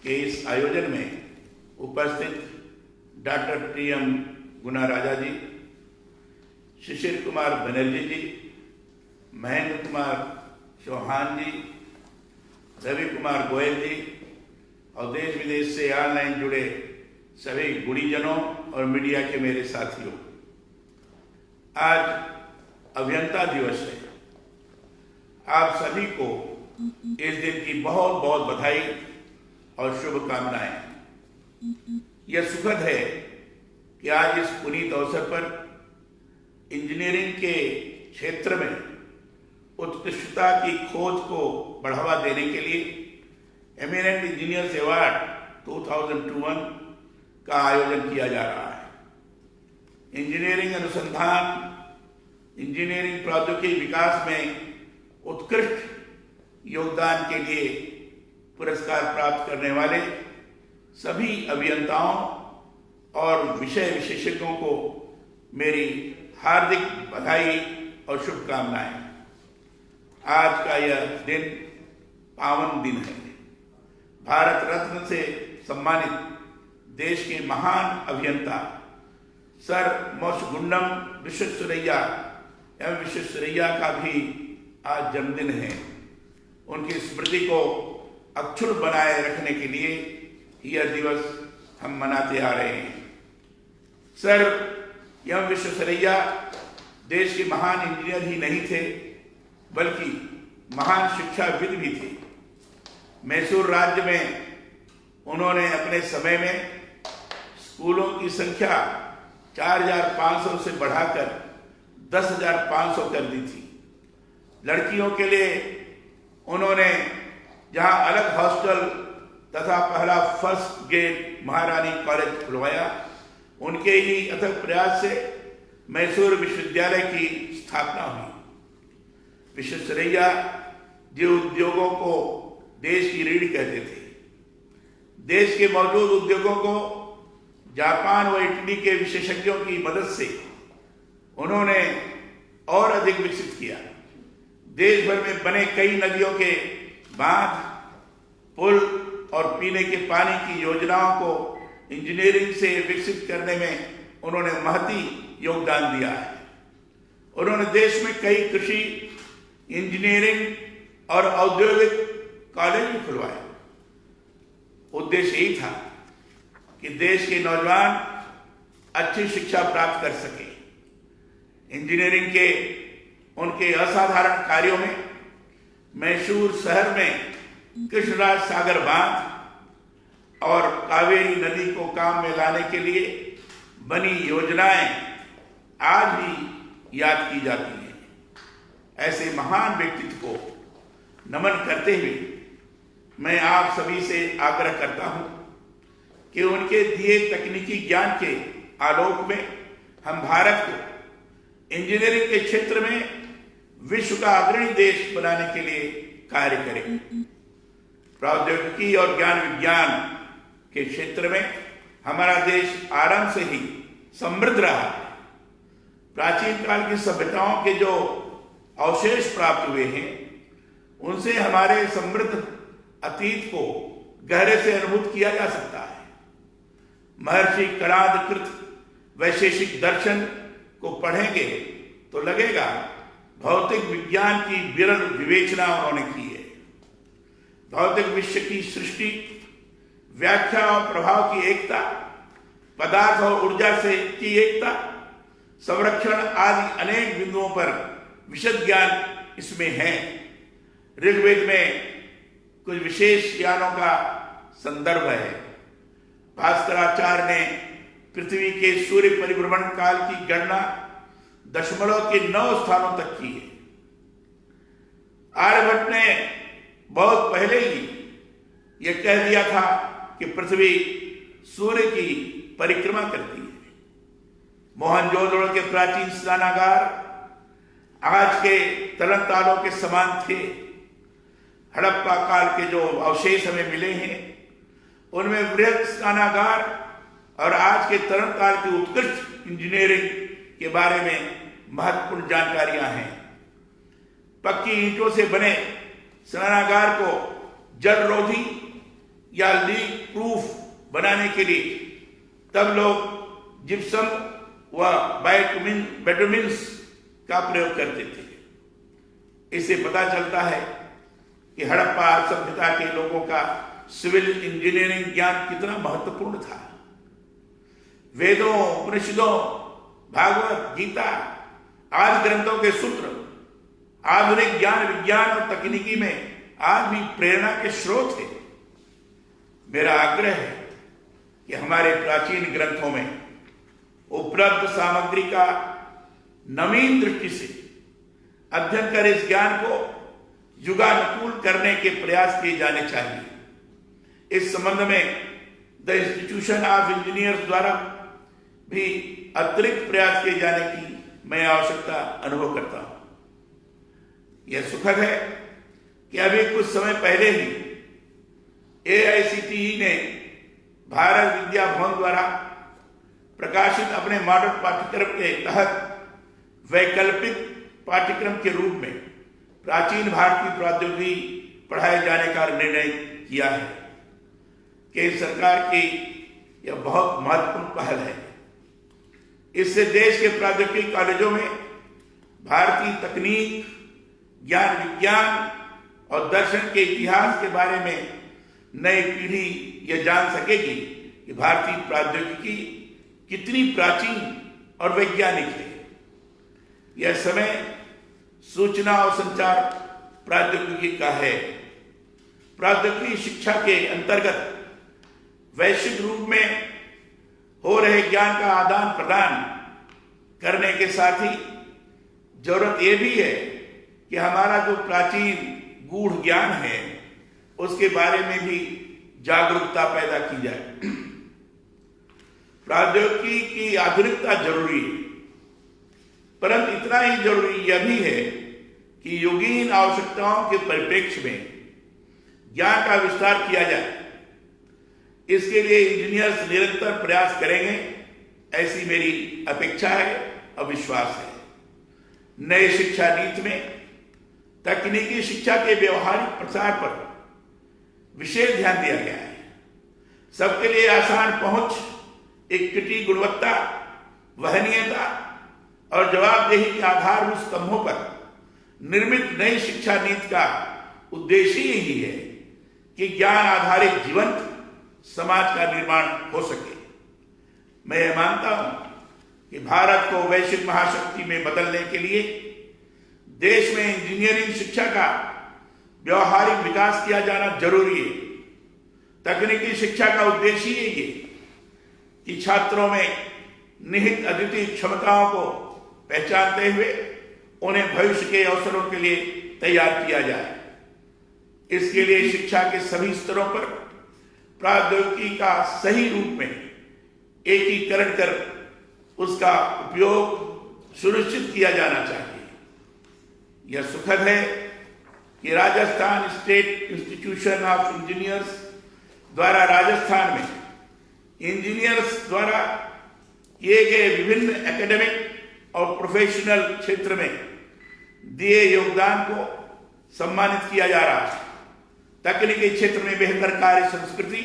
के इस आयोजन में उपस्थित डॉक्टर टी.एम. गुनाराजा जी, शिशिर कुमार बनर्जी जी, महेंद्र कुमार चौहान जी, रवि कुमार गोयल जी और देश विदेश से ऑनलाइन जुड़े सभी गुणीजनों और मीडिया के मेरे साथियों, आज अभियंता दिवस है। आप सभी को इस दिन की बहुत बहुत बधाई और शुभकामनाएं। यह सुखद है कि आज इस पुनीत अवसर पर इंजीनियरिंग के क्षेत्र में उत्कृष्टता की खोज को बढ़ावा देने के लिए एमिनेंट इंजीनियर्स अवार्ड 2021 का आयोजन किया जा रहा है। इंजीनियरिंग अनुसंधान, इंजीनियरिंग प्रौद्योगिकी विकास में उत्कृष्ट योगदान के लिए पुरस्कार प्राप्त करने वाले सभी अभियंताओं और विषय विशेषज्ञों को मेरी हार्दिक बधाई और शुभकामनाएं। आज का यह दिन पावन दिन है। भारत रत्न से सम्मानित देश के महान अभियंता सर मोक्षगुंडम विश्वेश्वरैया एवं विश्वेश्वरैया का भी आज जन्मदिन है। उनकी स्मृति को अक्षुण्ण बनाए रखने के लिए यह दिवस हम मनाते आ रहे हैं। सर एवं विश्वेश्वरैया देश के महान इंजीनियर ही नहीं थे, बल्कि महान शिक्षाविद भी थे। मैसूर राज्य में उन्होंने अपने समय में स्कूलों की संख्या 4,500 से बढ़ाकर 10,500 कर दी थी। लड़कियों के लिए उन्होंने जहां अलग हॉस्टल तथा पहला फर्स्ट ग्रेड महारानी कॉलेज खुलवाया, उनके ही अथक प्रयास से मैसूर विश्वविद्यालय की स्थापना हुई। विश्वेश्वरैया जो उद्योगों को देश की रीढ़ कहते थे, देश के मौजूद उद्योगों को जापान व इटली के विशेषज्ञों की मदद से उन्होंने और अधिक विकसित किया। देश भर में बने कई नदियों के बांध, पुल और पीने के पानी की योजनाओं को इंजीनियरिंग से विकसित करने में उन्होंने महती योगदान दिया है। उन्होंने देश में कई कृषि, इंजीनियरिंग और औद्योगिक कॉलेज भी खुलवाए। उद्देश्य यही था कि देश के नौजवान अच्छी शिक्षा प्राप्त कर सके। इंजीनियरिंग के उनके असाधारण कार्यों में मैसूर शहर में कृष्णराज सागर बांध और कावेरी नदी को काम में लाने के लिए बनी योजनाएं आज भी याद की जाती हैं। ऐसे महान व्यक्तित्व को नमन करते हुए मैं आप सभी से आग्रह करता हूं कि उनके दिए तकनीकी ज्ञान के आलोक में हम भारत को इंजीनियरिंग के क्षेत्र में विश्व का अग्रणी देश बनाने के लिए कार्य करें। प्रौद्योगिकी और ज्ञान विज्ञान के क्षेत्र में हमारा देश आरंभ से ही समृद्ध रहा है। प्राचीन काल की सभ्यताओं के जो अवशेष प्राप्त हुए हैं, उनसे हमारे समृद्ध अतीत को गहरे से अनुभूत किया जा सकता है। महर्षि कणादकृत वैशेषिक दर्शन को पढ़ेंगे तो लगेगा भौतिक विज्ञान की विरल विवेचना उन्होंने की है। भौतिक विश्व की सृष्टि, व्याख्या और प्रभाव की एकता, पदार्थ और ऊर्जा से की एकता, संरक्षण आदि अनेक बिंदुओं पर विशद ज्ञान इसमें है। ऋग्वेद में कुछ विशेष ज्ञानों का संदर्भ है। भास्कराचार्य ने पृथ्वी के सूर्य परिभ्रमण काल की गणना दशमलव के 9 स्थानों तक की है। आर्यभट्ट ने बहुत पहले ही यह कह दिया था कि पृथ्वी सूर्य की परिक्रमा करती है। मोहनजोदड़ो के प्राचीन स्नानागार आज के तरणतालों के समान थे। हड़प्पा काल के जो अवशेष हमें मिले हैं, उनमें वृहद स्नानागार और आज के तरणताल की उत्कृष्ट इंजीनियरिंग के बारे में महत्वपूर्ण जानकारियां हैं। पक्की ईंटों से बने स्नानागार को जल रोधी या लीक प्रूफ बनाने के लिए तब लोग जिप्सम व बाइटुमिन्स का प्रयोग करते थे। इससे पता चलता है कि हड़प्पा सभ्यता के लोगों का सिविल इंजीनियरिंग ज्ञान कितना महत्वपूर्ण था। वेदों, उपनिषदों, भागवत, गीता आदि ग्रंथों के सूत्र आधुनिक ज्ञान, विज्ञान और तकनीकी में आज भी प्रेरणा के स्रोत है। मेरा आग्रह है कि हमारे प्राचीन ग्रंथों में उपलब्ध सामग्री का नवीन दृष्टि से अध्ययन कर इस ज्ञान को युगानुकूल करने के प्रयास किए जाने चाहिए। इस संबंध में द इंस्टीट्यूशन ऑफ इंजीनियर्स द्वारा भी अतिरिक्त प्रयास किए जाने की मैं आवश्यकता अनुभव करता हूं। यह सुखद है कि अभी कुछ समय पहले ही AICTE ने भारत विद्या भवन द्वारा प्रकाशित अपने मॉडल पाठ्यक्रम के तहत वैकल्पिक पाठ्यक्रम के रूप में प्राचीन भारतीय प्रौद्योगिकी पढ़ाए जाने का निर्णय किया है। केंद्र सरकार की यह बहुत महत्वपूर्ण पहल है। इससे देश के प्रौद्योगिकी कॉलेजों में भारतीय तकनीक, ज्ञान, विज्ञान और दर्शन के इतिहास के बारे में नई पीढ़ी यह जान सकेगी कि भारतीय प्रौद्योगिकी कितनी प्राचीन और वैज्ञानिक है। यह समय सूचना और संचार प्रौद्योगिकी का है। प्रौद्योगिकी शिक्षा के अंतर्गत वैश्विक रूप में हो रहे ज्ञान का आदान प्रदान करने के साथ ही जरूरत यह भी है कि हमारा जो प्राचीन गूढ़ ज्ञान है उसके बारे में भी जागरूकता पैदा की जाए। प्रौद्योगिकी की आधुनिकता जरूरी है, परंतु इतना ही जरूरी यह भी है कि युगीन आवश्यकताओं के परिप्रेक्ष्य में ज्ञान का विस्तार किया जाए। इसके लिए इंजीनियर्स निरंतर प्रयास करेंगे, ऐसी मेरी अपेक्षा है और विश्वास है। नए शिक्षा नीति में तकनीकी शिक्षा के व्यवहारिक प्रसार पर विशेष ध्यान दिया गया है। सबके लिए आसान पहुंच, इक्विटी, गुणवत्ता, वहनीयता और जवाबदेही के आधारभूत स्तंभों पर निर्मित नई शिक्षा नीति का उद्देश्य यही है कि ज्ञान आधारित जीवंत समाज का निर्माण हो सके। मैं यह मानता हूं कि भारत को वैश्विक महाशक्ति में बदलने के लिए देश में इंजीनियरिंग शिक्षा का व्यवहारिक विकास किया जाना जरूरी है। तकनीकी शिक्षा का उद्देश्य यही है कि छात्रों में निहित अद्वितीय क्षमताओं को पहचानते हुए उन्हें भविष्य के अवसरों के लिए तैयार किया जाए। इसके लिए शिक्षा के सभी स्तरों पर प्रौद्योगिकी का सही रूप में एकीकरण कर उसका उपयोग सुनिश्चित किया जाना चाहिए। यह सुखद है कि Rajasthan state institution of engineers द्वारा राजस्थान में इंजीनियर्स द्वारा किए गए विभिन्न एकेडमिक और प्रोफेशनल क्षेत्र में दिए योगदान को सम्मानित किया जा रहा है। तकनीकी क्षेत्र में बेहतर कार्य संस्कृति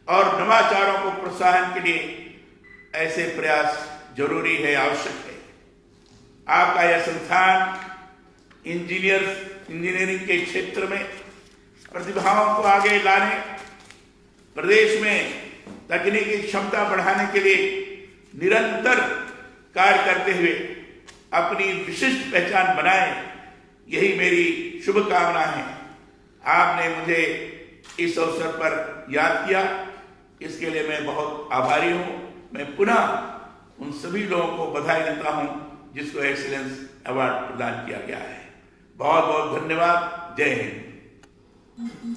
और नवाचारों को प्रोत्साहन के लिए ऐसे प्रयास जरूरी है, आवश्यक है। आपका यह संस्थान इंजीनियरिंग के क्षेत्र में प्रतिभाओं को आगे लाने, प्रदेश में तकनीकी क्षमता बढ़ाने के लिए निरंतर कार्य करते हुए अपनी विशिष्ट पहचान बनाए, यही मेरी शुभकामना है। आपने मुझे इस अवसर पर याद किया, इसके लिए मैं बहुत आभारी हूं। मैं पुनः उन सभी लोगों को बधाई देता हूं जिसको एक्सीलेंस अवार्ड प्रदान किया गया है। बहुत बहुत धन्यवाद। जय हिंद।